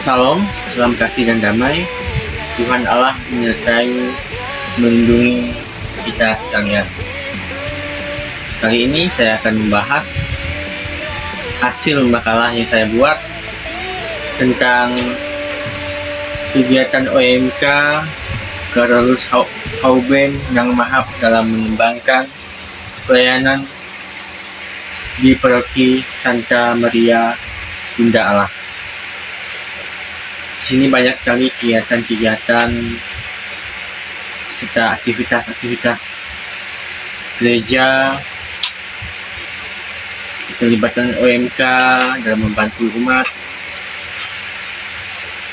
Salam, salam kasih dan damai. Tuhan Allah menyertai, melindungi kita sekalian. Kali ini saya akan membahas hasil makalah yang saya buat tentang kegiatan OMK Carolus Hauben yang Mahap dalam mengembangkan pelayanan di Paroki Santa Maria Bunda Allah. Di sini banyak sekali kegiatan-kegiatan serta aktivitas-aktivitas gereja, keterlibatan OMK dalam membantu umat,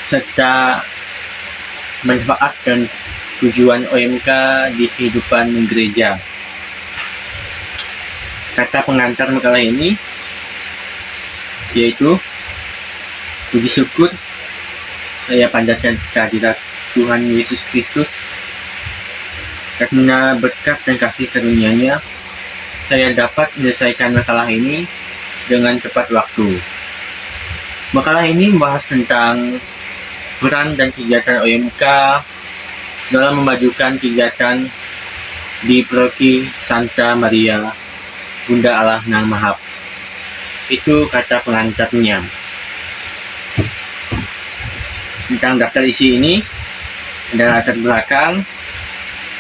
serta manfaat dan tujuan OMK di kehidupan gereja. Kata pengantar makalah ini yaitu puji syukur saya panjatkan kehadirat Tuhan Yesus Kristus karena berkat dan kasih karunia-Nya saya dapat menyelesaikan makalah ini dengan tepat waktu. Makalah ini membahas tentang peran dan kegiatan OMK dalam memajukan kegiatan di Paroki Santa Maria Bunda Allah Nang Mahap. Itu kata pengantarnya. Tentang daftar isi ini ada latar belakang,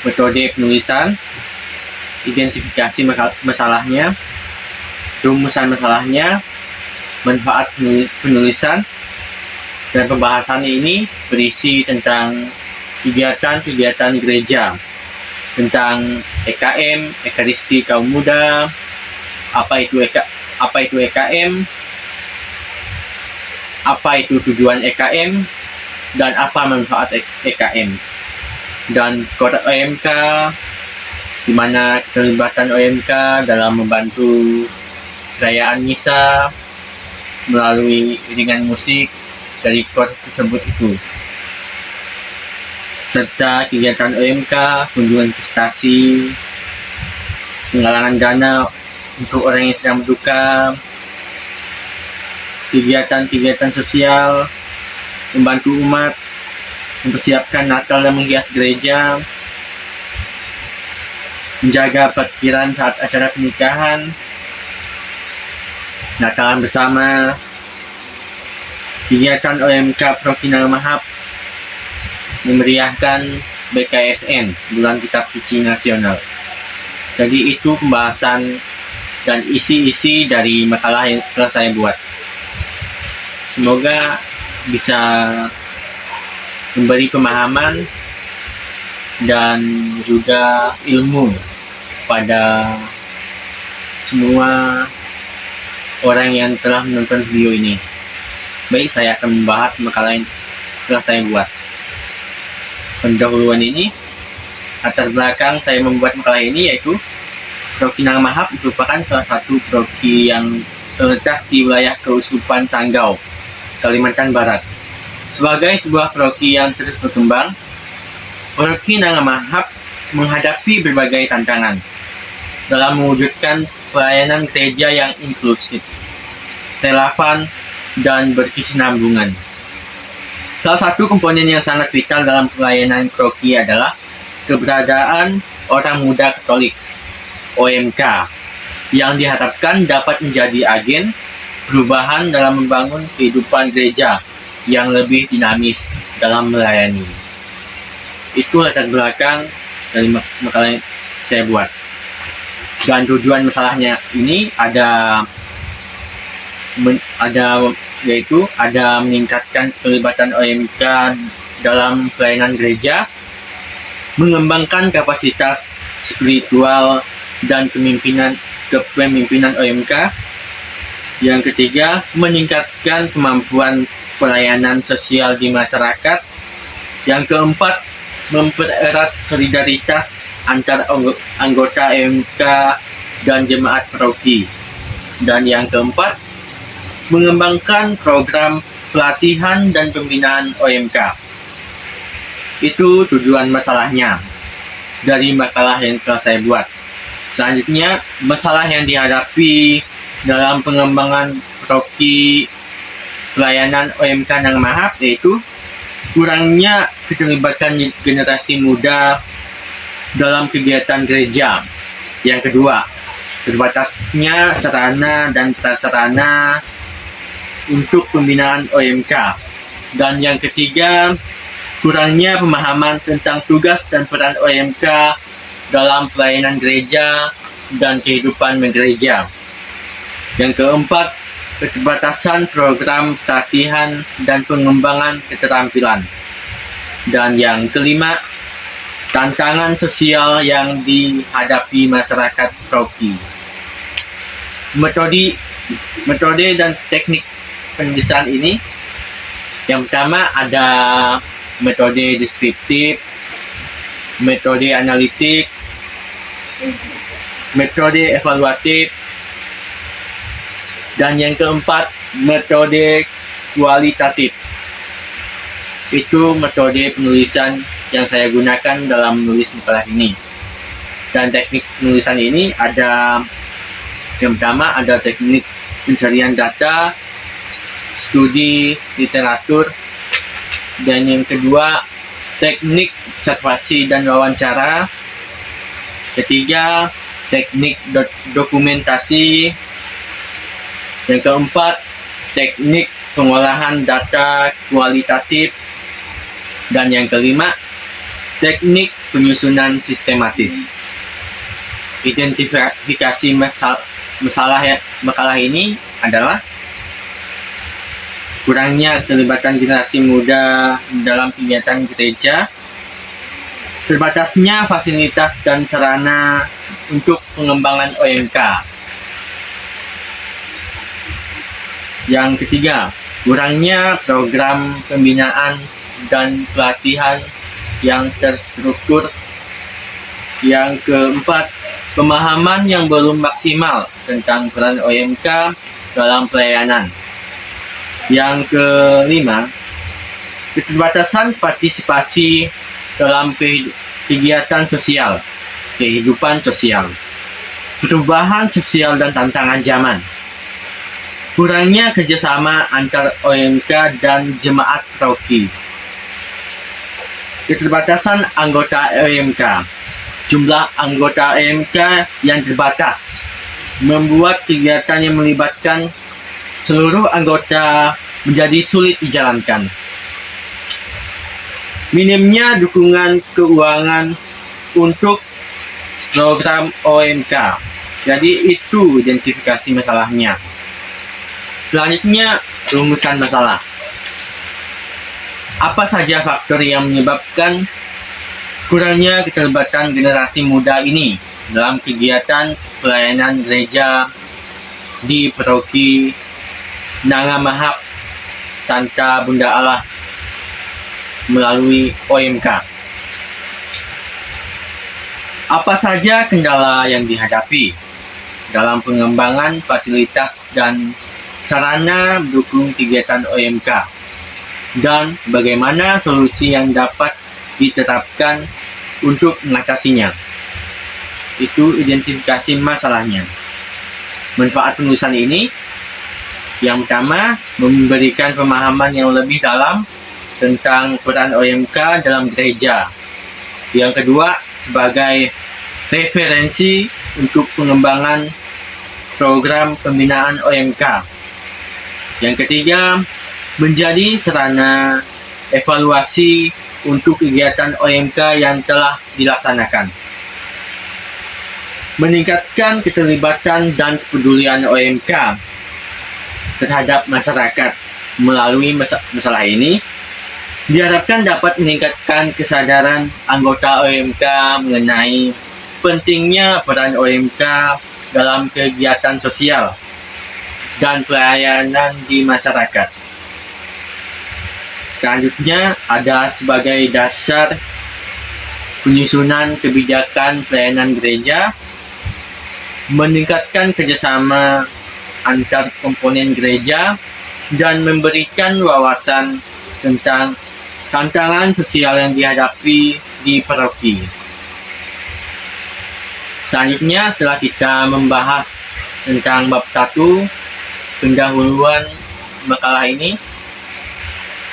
metode penulisan, identifikasi masalahnya, rumusan masalahnya, manfaat penulisan, dan pembahasannya ini berisi tentang kegiatan-kegiatan gereja, tentang EKM, Ekaristi Kaum Muda, apa itu EKM, apa itu tujuan EKM, dan apa manfaat EKM, dan kota OMK, di mana keterlibatan OMK dalam membantu perayaan misa melalui iringan musik dari kota tersebut itu, serta kegiatan OMK, kunjungan prestasi, penggalangan dana untuk orang yang sedang berduka, kegiatan-kegiatan sosial, membantu umat, mempersiapkan Natal dan menghias gereja, menjaga parkiran saat acara pernikahan, Natalan bersama, kegiatan OMK Paroki Nang Mahap, memeriahkan BKSN, Bulan Kitab Suci Nasional. Jadi itu pembahasan dan isi-isi dari makalah yang telah saya buat. Semoga bisa memberi pemahaman dan juga ilmu pada semua orang yang telah menonton video ini. Baik, saya akan membahas makalah yang telah saya buat. Pendahuluan ini, latar belakang saya membuat makalah ini yaitu Paroki Nang Mahap merupakan salah satu paroki yang terletak di wilayah Keuskupan Sanggau, Kalimantan Barat. Sebagai sebuah paroki yang terus berkembang, Paroki Nang Mahap menghadapi berbagai tantangan dalam mewujudkan pelayanan gereja yang inklusif, relevan, dan berkesinambungan. Salah satu komponen yang sangat vital dalam pelayanan paroki adalah keberadaan orang muda Katolik OMK yang diharapkan dapat menjadi agen perubahan dalam membangun kehidupan gereja yang lebih dinamis dalam melayani. Itu latar belakang dari makalah yang saya buat. Dan tujuan masalahnya ini ada meningkatkan keterlibatan OMK dalam pelayanan gereja, mengembangkan kapasitas spiritual dan kepemimpinan OMK. Yang ketiga, meningkatkan kemampuan pelayanan sosial di masyarakat. Yang keempat, mempererat solidaritas antar anggota OMK dan jemaat paroki. Dan yang keempat, mengembangkan program pelatihan dan pembinaan OMK. Itu tujuan masalahnya dari makalah yang telah saya buat. Selanjutnya, masalah yang dihadapi dalam pengembangan paroki pelayanan OMK Nanga Mahap, yaitu kurangnya keterlibatan generasi muda dalam kegiatan gereja. Yang kedua, terbatasnya sarana dan prasarana untuk pembinaan OMK. Dan yang ketiga, kurangnya pemahaman tentang tugas dan peran OMK dalam pelayanan gereja dan kehidupan gereja. Yang keempat, keterbatasan program pelatihan dan pengembangan keterampilan. Dan yang kelima, tantangan sosial yang dihadapi masyarakat paroki. Metode dan teknik penulisan ini, yang pertama ada metode deskriptif, metode analitik, metode evaluatif, dan yang keempat metode kualitatif. Itu metode penulisan yang saya gunakan dalam menulis makalah ini. Dan teknik penulisan ini ada, yang pertama ada teknik pencarian data, studi literatur, dan yang kedua teknik observasi dan wawancara, ketiga teknik dokumentasi, yang keempat teknik pengolahan data kualitatif, dan yang kelima teknik penyusunan sistematis. Identifikasi masalah makalah ini adalah kurangnya keterlibatan generasi muda dalam kegiatan gereja, terbatasnya fasilitas dan sarana untuk pengembangan OMK. Yang ketiga, kurangnya program pembinaan dan pelatihan yang terstruktur. Yang keempat, pemahaman yang belum maksimal tentang peran OMK dalam pelayanan. Yang kelima, keterbatasan partisipasi dalam kegiatan sosial, kehidupan sosial, perubahan sosial dan tantangan zaman. Kurangnya kerjasama antar OMK dan jemaat paroki. Keterbatasan anggota OMK. Jumlah anggota OMK yang terbatas membuat kegiatan yang melibatkan seluruh anggota menjadi sulit dijalankan. Minimnya dukungan keuangan untuk program OMK. Jadi itu identifikasi masalahnya. Selanjutnya, rumusan masalah. Apa saja faktor yang menyebabkan kurangnya keterlibatan generasi muda ini dalam kegiatan pelayanan gereja di paroki Nanga Mahap Santa Bunda Allah melalui OMK? Apa saja kendala yang dihadapi dalam pengembangan fasilitas dan sarana mendukung kegiatan OMK, dan bagaimana solusi yang dapat diterapkan untuk mengatasinya? Itu identifikasi masalahnya. Manfaat penulisan ini, yang pertama, memberikan pemahaman yang lebih dalam tentang peran OMK dalam gereja. Yang kedua, sebagai referensi untuk pengembangan program pembinaan OMK. Yang ketiga, menjadi sarana evaluasi untuk kegiatan OMK yang telah dilaksanakan. Meningkatkan keterlibatan dan kepedulian OMK terhadap masyarakat melalui masalah ini diharapkan dapat meningkatkan kesadaran anggota OMK mengenai pentingnya peran OMK dalam kegiatan sosial dan pelayanan di masyarakat. Selanjutnya ada sebagai dasar penyusunan kebijakan pelayanan gereja, meningkatkan kerjasama antar komponen gereja, dan memberikan wawasan tentang tantangan sosial yang dihadapi di paroki. Selanjutnya, setelah kita membahas tentang bab 1, pendahuluan makalah ini,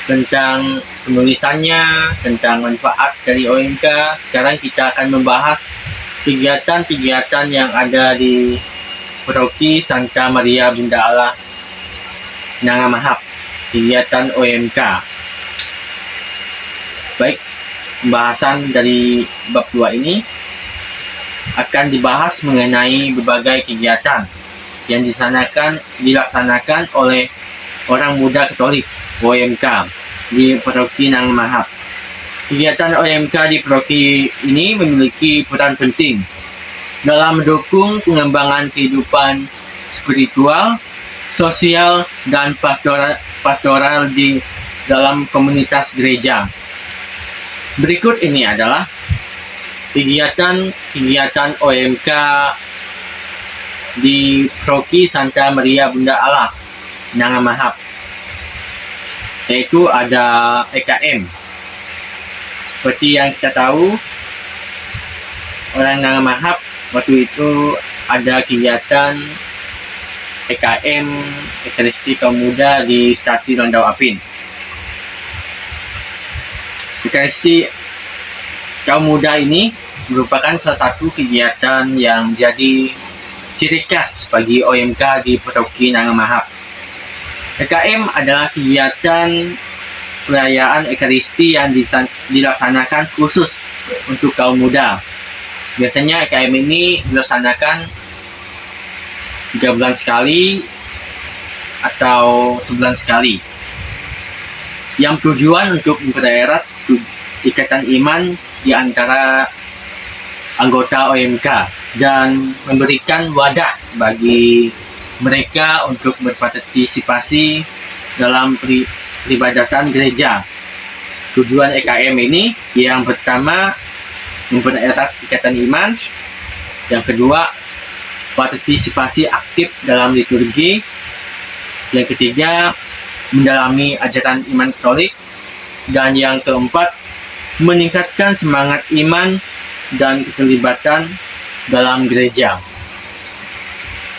tentang penulisannya, tentang manfaat dari OMK. Sekarang kita akan membahas kegiatan-kegiatan yang ada di Paroki Santa Maria Bunda Allah Nangamahap, kegiatan OMK. Baik, pembahasan dari bab 2 ini akan dibahas mengenai berbagai kegiatan yang dilaksanakan oleh orang muda Katolik OMK di Paroki Nangamahap. Kegiatan OMK di paroki ini memiliki peran penting dalam mendukung pengembangan kehidupan spiritual, sosial, dan pastoral di dalam komunitas gereja. Berikut ini adalah kegiatan OMK di Paroki Santa Maria Bunda Allah Nangamahap, yaitu ada EKM. Seperti yang kita tahu, orang Nangamahap waktu itu ada kegiatan EKM, Ekaristi Kaum Muda di Stasi Landau Apin. Ekaristi Kaum Muda ini merupakan salah satu kegiatan yang menjadi ciri khas bagi OMK di Paroki Nangamahap. EKM adalah kegiatan perayaan Ekaristi yang dilaksanakan khusus untuk kaum muda. Biasanya EKM ini dilaksanakan 3 bulan sekali atau sebulan sekali, yang tujuan untuk mempererat ikatan iman di antara anggota OMK dan memberikan wadah bagi mereka untuk berpartisipasi dalam peribadatan gereja. Tujuan EKM ini yang pertama mempererat ikatan iman, yang kedua partisipasi aktif dalam liturgi, yang ketiga mendalami ajaran iman Katolik, dan yang keempat meningkatkan semangat iman dan keterlibatan dalam gereja.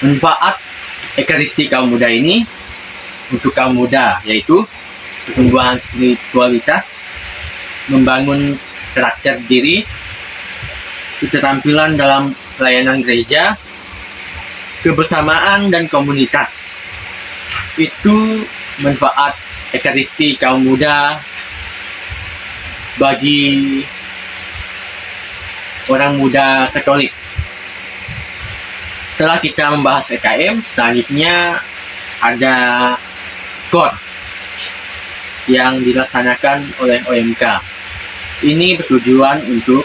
Manfaat Ekaristi Kaum Muda ini untuk kaum muda yaitu pertumbuhan spiritualitas, membangun karakter diri, keterampilan dalam pelayanan gereja, kebersamaan dan komunitas. Itu manfaat Ekaristi Kaum Muda bagi orang muda Katolik. Setelah kita membahas EKM, selanjutnya ada KOR yang dilaksanakan oleh OMK. Ini bertujuan untuk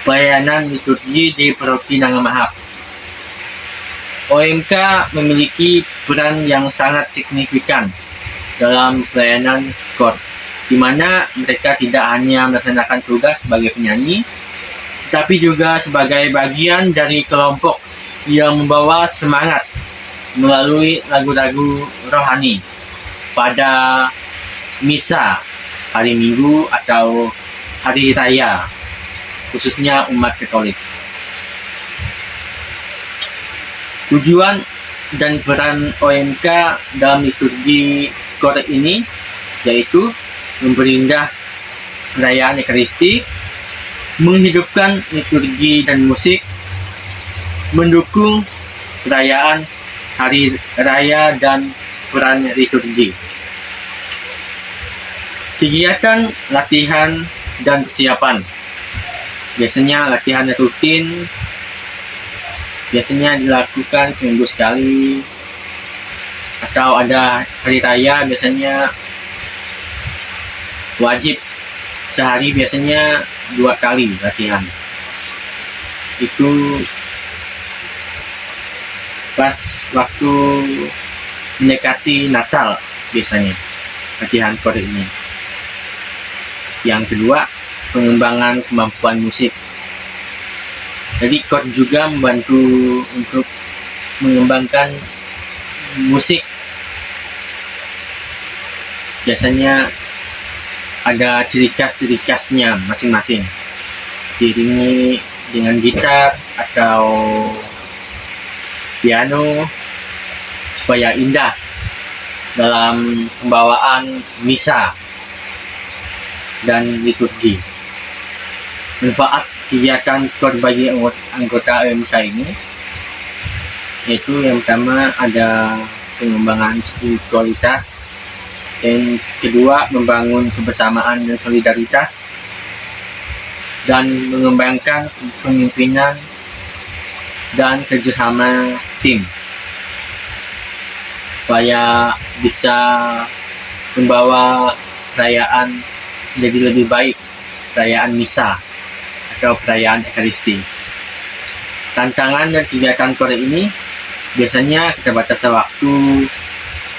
pelayanan liturgi di Paroki Nangamahap. OMK memiliki peran yang sangat signifikan dalam pelayanan KOR, di mana mereka tidak hanya melaksanakan tugas sebagai penyanyi, tapi juga sebagai bagian dari kelompok yang membawa semangat melalui lagu-lagu rohani pada misa hari Minggu atau hari raya, khususnya umat Katolik. Tujuan dan peran OMK dalam liturgi KOR ini yaitu memperindah perayaan Ekaristi, menghidupkan liturgi dan musik, mendukung perayaan hari raya dan peran liturgi. Kegiatan latihan dan persiapan. Biasanya latihan rutin, biasanya dilakukan seminggu sekali, atau ada hari raya biasanya wajib sehari, biasanya 2 kali latihan. Itu pas waktu mendekati Natal biasanya latihan KOR ini. Yang kedua, pengembangan kemampuan musik. Jadi KOR juga membantu untuk mengembangkan musik. Biasanya ada ciri khasnya masing-masing, diiringi dengan gitar atau piano supaya indah dalam pembawaan misa dan liturgi. Manfaat kegiatan KOR bagi anggota OMK ini yaitu yang pertama ada pengembangan spiritualitas, yang kedua membangun kebersamaan dan solidaritas, dan mengembangkan kepemimpinan dan kerjasama tim supaya bisa membawa perayaan menjadi lebih baik, perayaan misa atau perayaan Ekaristi. Tantangan dan kegiatan KOR ini biasanya keterbatasan waktu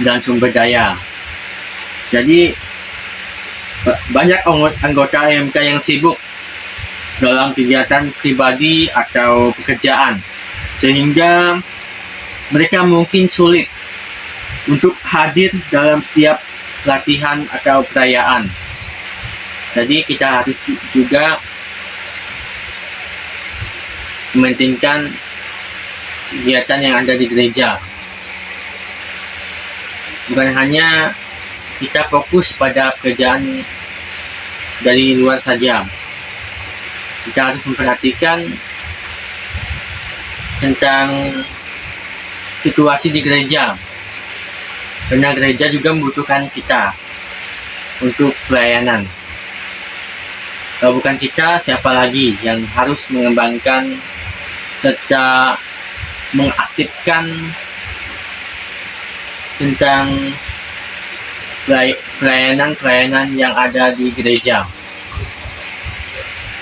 dan sumber daya. Jadi banyak anggota OMK yang sibuk dalam kegiatan pribadi atau pekerjaan, sehingga mereka mungkin sulit untuk hadir dalam setiap latihan atau perayaan. Jadi kita harus juga mementingkan kegiatan yang ada di gereja. Bukan hanya kita fokus pada pekerjaan dari luar saja. Kita harus memperhatikan tentang situasi di gereja, karena gereja juga membutuhkan kita untuk pelayanan. Kalau bukan kita, siapa lagi yang harus mengembangkan serta mengaktifkan tentang pelayanan yang ada di gereja.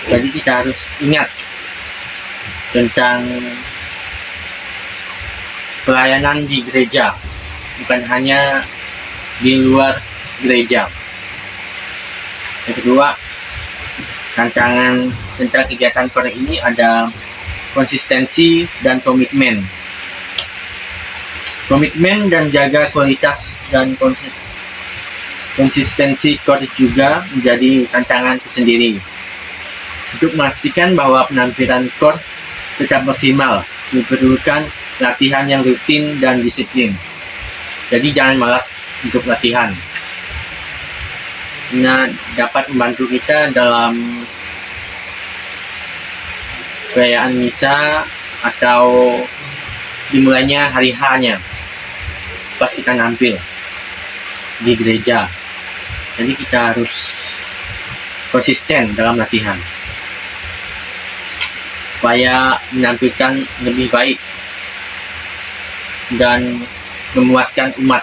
Jadi kita harus ingat tentang pelayanan di gereja, bukan hanya di luar gereja. Yang kedua, tantangan tentang kegiatan KOR ini ada konsistensi dan komitmen. Komitmen dan jaga kualitas dan konsistensi KOR juga menjadi tantangan tersendiri. Untuk memastikan bahwa penampilan KOR tetap maksimal, diperlukan latihan yang rutin dan disiplin. Jadi jangan malas untuk latihan. Nah, dapat membantu kita dalam perayaan misa atau dimulainya hari H-nya pas kita nampil di gereja. Jadi kita harus konsisten dalam latihan supaya menampilkan lebih baik dan memuaskan umat.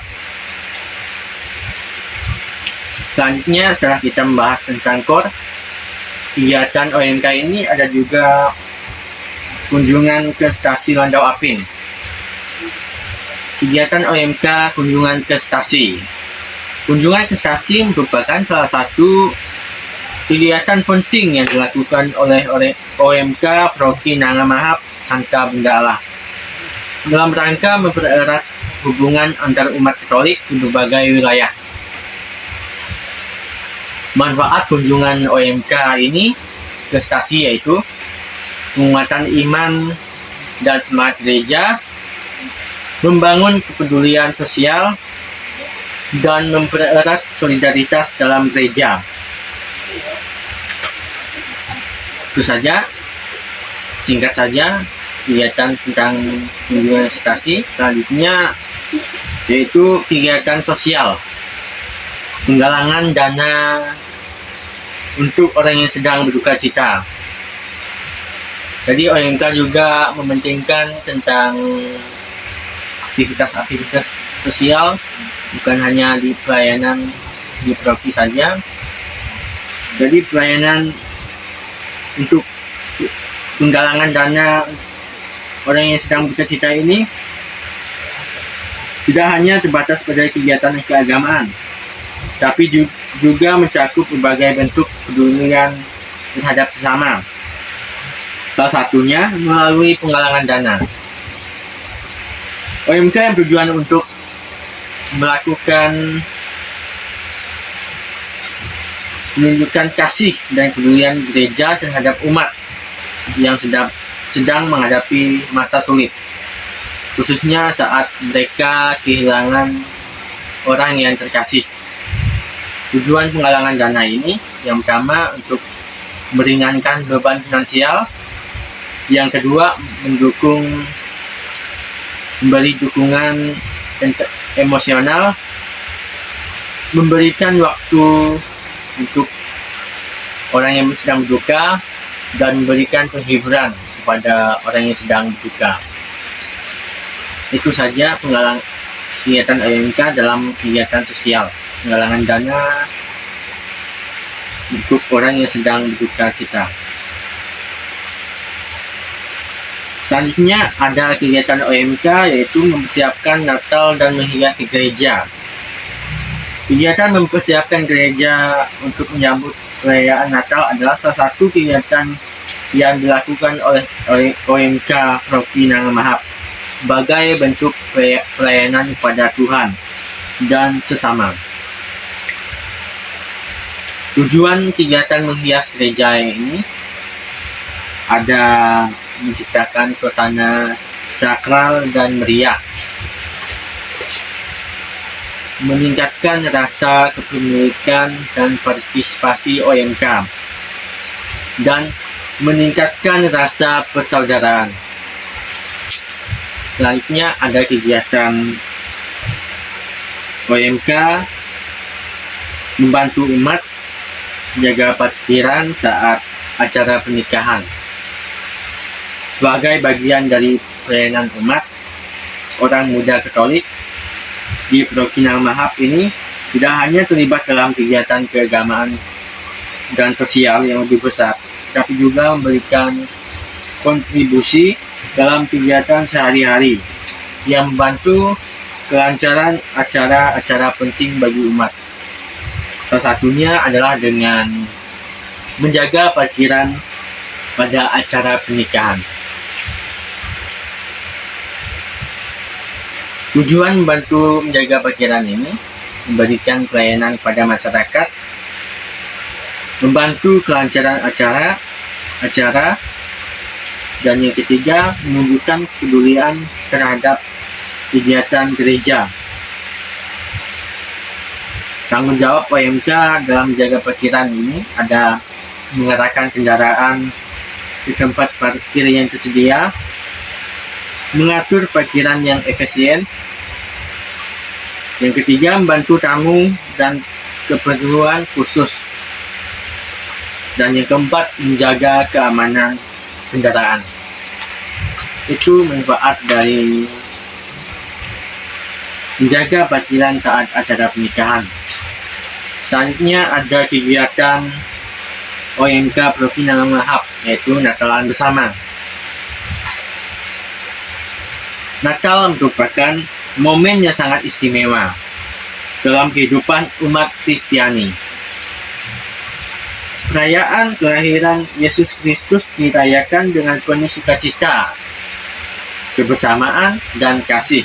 Selanjutnya, setelah kita membahas tentang KOR, kegiatan OMK ini ada juga kunjungan ke stasi Landau Apin. Kegiatan OMK kunjungan ke stasi. Kunjungan ke stasi merupakan salah satu kegiatan penting yang dilakukan oleh OMK Paroki Nangamahap Santa Bunda Allah dalam rangka mempererat hubungan antar umat Katolik di berbagai wilayah. Manfaat kunjungan OMK ini ke stasi yaitu penguatan iman dan semangat gereja, membangun kepedulian sosial, dan mempererat solidaritas dalam gereja. Itu saja, singkat saja, kegiatan tentang kunjungan stasi. Selanjutnya yaitu kegiatan sosial, penggalangan dana untuk orang yang sedang berduka cita. Jadi OMK juga mementingkan tentang aktivitas-aktivitas sosial, bukan hanya di pelayanan di paroki saja. Jadi pelayanan untuk penggalangan dana orang yang sedang berduka cita ini tidak hanya terbatas pada kegiatan keagamaan, tapi juga mencakup berbagai bentuk pedulian terhadap sesama. Salah satunya melalui penggalangan dana. OMK yang bertujuan untuk melakukan menunjukkan kasih dan kepedulian gereja terhadap umat yang sedang menghadapi masa sulit, khususnya saat mereka kehilangan orang yang terkasih. Tujuan penggalangan dana ini yang pertama untuk meringankan beban finansial, yang kedua memberi dukungan emosional, memberikan waktu untuk orang yang sedang berduka, dan memberikan penghiburan kepada orang yang sedang berduka. Itu saja kegiatan OMK dalam kegiatan sosial, penggalangan dana untuk orang yang sedang berduka cita. Selanjutnya ada kegiatan OMK, yaitu mempersiapkan Natal dan menghiasi gereja. Kegiatan mempersiapkan gereja untuk menyambut perayaan Natal adalah salah satu kegiatan yang dilakukan oleh OMK Paroki Nangamahap sebagai bentuk pelayanan kepada Tuhan dan sesama. Tujuan kegiatan menghias gereja ini ada menciptakan suasana sakral dan meriah, meningkatkan rasa kepemilikan dan partisipasi OMK, dan meningkatkan rasa persaudaraan. Selanjutnya ada kegiatan OMK membantu umat jaga parkiran saat acara pernikahan. Sebagai bagian dari pelayanan umat, orang muda Katolik di Paroki Nangamahap ini tidak hanya terlibat dalam kegiatan keagamaan dan sosial yang lebih besar, tapi juga memberikan kontribusi dalam kegiatan sehari-hari yang membantu kelancaran acara-acara penting bagi umat. Salah satunya adalah dengan menjaga parkiran pada acara pernikahan. Tujuan membantu menjaga parkiran ini memberikan pelayanan kepada masyarakat, membantu kelancaran acara, dan yang ketiga menunjukkan kepedulian terhadap kegiatan gereja. Tanggung jawab OMK dalam menjaga parkiran ini ada mengarahkan kendaraan ke tempat parkir yang tersedia, mengatur parkiran yang efisien, yang ketiga membantu tamu dan keperluan khusus, dan yang keempat menjaga keamanan kendaraan. Itu manfaat dari menjaga parkiran saat acara pernikahan. Selanjutnya ada kegiatan OMK Paroki Nangamahap, yaitu Natalan bersama. Natal merupakan momen yang sangat istimewa dalam kehidupan umat Kristiani. Perayaan kelahiran Yesus Kristus dirayakan dengan penuh sukacita, kebersamaan, dan kasih.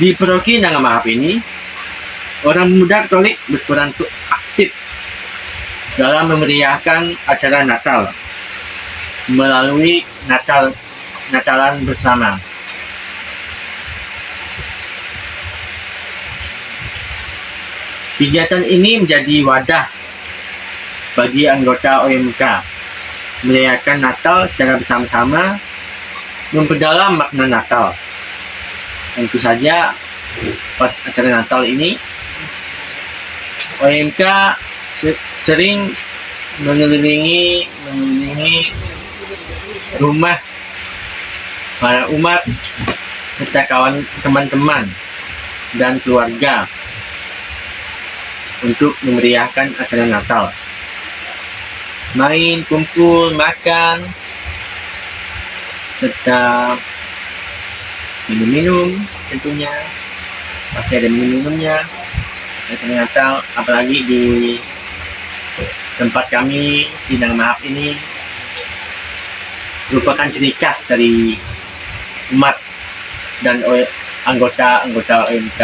Di Paroki Nangamahap ini, orang muda Katolik berperan aktif dalam memeriahkan acara Natal melalui Natalan bersama. Kegiatan ini menjadi wadah bagi anggota OMK merayakan Natal secara bersama-sama, memperdalam makna Natal. Tentu saja pas acara Natal ini OMK sering mengelilingi rumah para umat serta teman-teman dan keluarga untuk memeriahkan acara Natal. Main, kumpul, makan, serta minum-minum tentunya. Pasti ada minum-minumnya. Acara Natal, apalagi di tempat kami di Nangamahap ini merupakan ciri khas dari umat dan anggota OMK.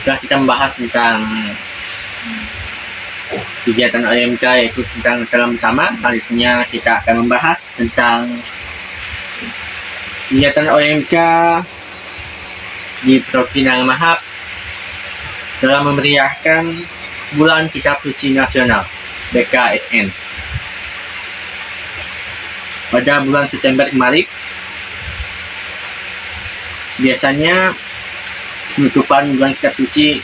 Setelah kita membahas tentang kegiatan OMK, yaitu tentang Natal bersama, selanjutnya kita akan membahas tentang kegiatan OMK di Paroki Nanga Mahap dalam memeriahkan Bulan Kitab Suci Nasional BKSN. Pada bulan September kemarin, biasanya penutupan Bulan Kitab Suci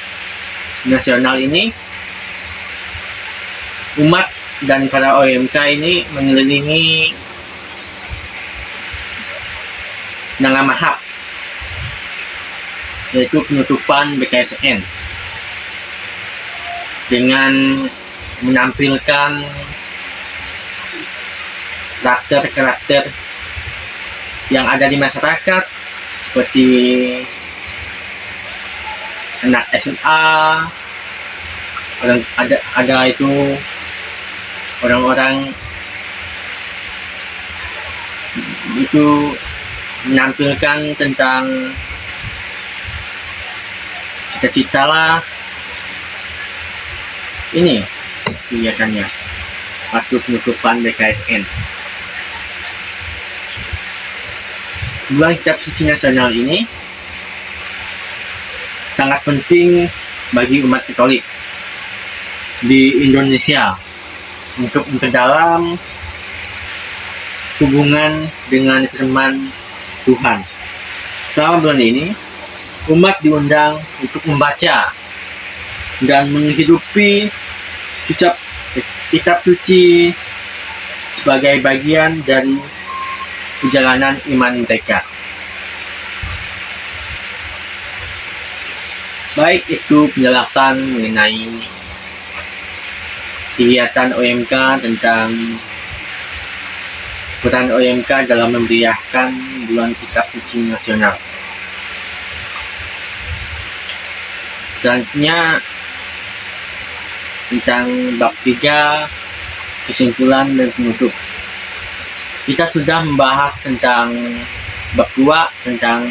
Nasional ini, umat dan para OMK ini mengelilingi Nanga Mahap, yaitu penutupan BKSN, dengan menampilkan karakter-karakter yang ada di masyarakat, seperti anak SMA, ada itu orang-orang itu menampilkan tentang cita-cita lah. Ini kegiatannya waktu penutupan BKSN. Bulan Kitab Suci Nasional ini sangat penting bagi umat Katolik di Indonesia untuk memperdalam hubungan dengan firman Tuhan. Selama bulan ini, umat diundang untuk membaca dan menghidupi kitab suci sebagai bagian dari perjalanan iman mereka. Baik itu penjelasan mengenai kegiatan OMK tentang peran OMK dalam memeriahkan Bulan Kitab Suci Nasional. Selanjutnya tentang bab 3, kesimpulan dan penutup. Kita sudah membahas tentang bab 2, tentang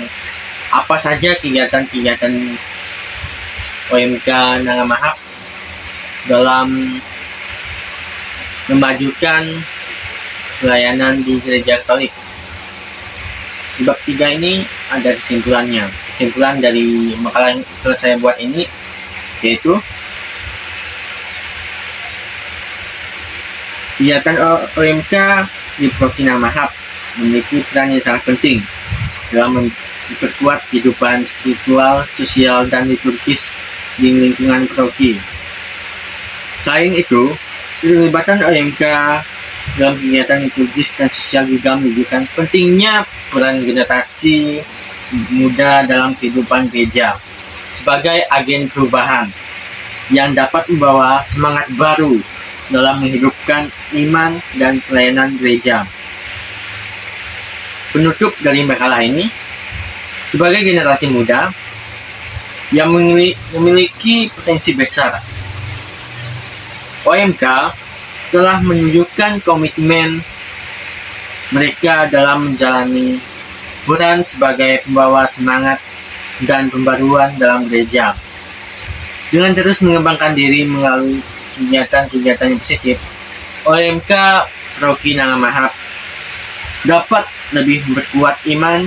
apa saja kegiatan-kegiatan OMK Nanga Mahap dalam memajukan pelayanan di Gereja Katolik. Di bab 3 ini ada kesimpulannya. Kesimpulan dari makalah yang telah saya buat ini yaitu kegiatan OMK di Paroki Nanga Mahap memiliki peran yang sangat penting dalam memperkuat kehidupan spiritual, sosial, dan liturgis di lingkungan paroki. Selain itu, keterlibatan OMK dalam kegiatan liturgis dan sosial juga menunjukkan pentingnya peran generasi muda dalam kehidupan gereja sebagai agen perubahan yang dapat membawa semangat baru dalam menghidupkan iman dan pelayanan gereja. Penutup dari makalah ini, sebagai generasi muda yang memiliki potensi besar, OMK telah menunjukkan komitmen mereka dalam menjalani peran sebagai pembawa semangat dan pembaruan dalam gereja. Dengan terus mengembangkan diri melalui kegiatan-kegiatan yang positif, OMK Paroki Nanga Mahap dapat lebih memperkuat iman,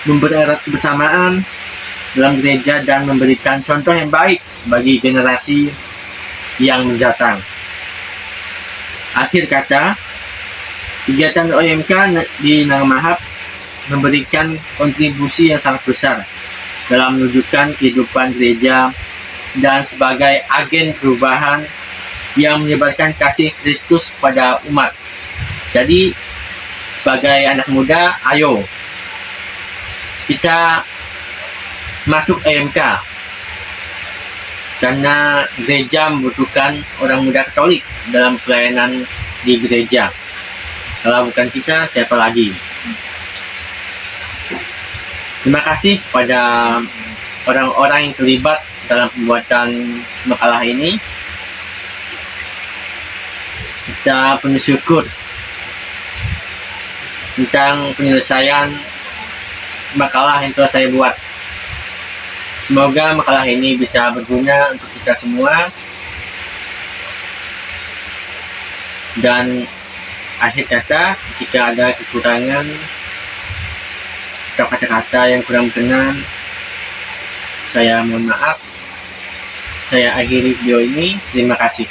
mempererat kebersamaan dalam gereja, dan memberikan contoh yang baik bagi generasi yang mendatang. Akhir kata, kegiatan OMK di Nanga Mahap memberikan kontribusi yang sangat besar dalam menunjukkan kehidupan gereja dan sebagai agen perubahan yang menyebarkan kasih Kristus pada umat. Jadi, sebagai anak muda, ayo kita masuk OMK, karena gereja membutuhkan orang muda Katolik dalam pelayanan di gereja. Kalau bukan kita, siapa lagi? Terima kasih pada orang-orang yang terlibat dalam pembuatan makalah ini. Kita penuh syukur tentang penyelesaian makalah yang telah saya buat. Semoga makalah ini bisa berguna untuk kita semua. Dan akhir kata, jika ada kekurangan atau kata-kata yang kurang berkenan, Saya mohon maaf. Saya akhiri video ini. Terima kasih.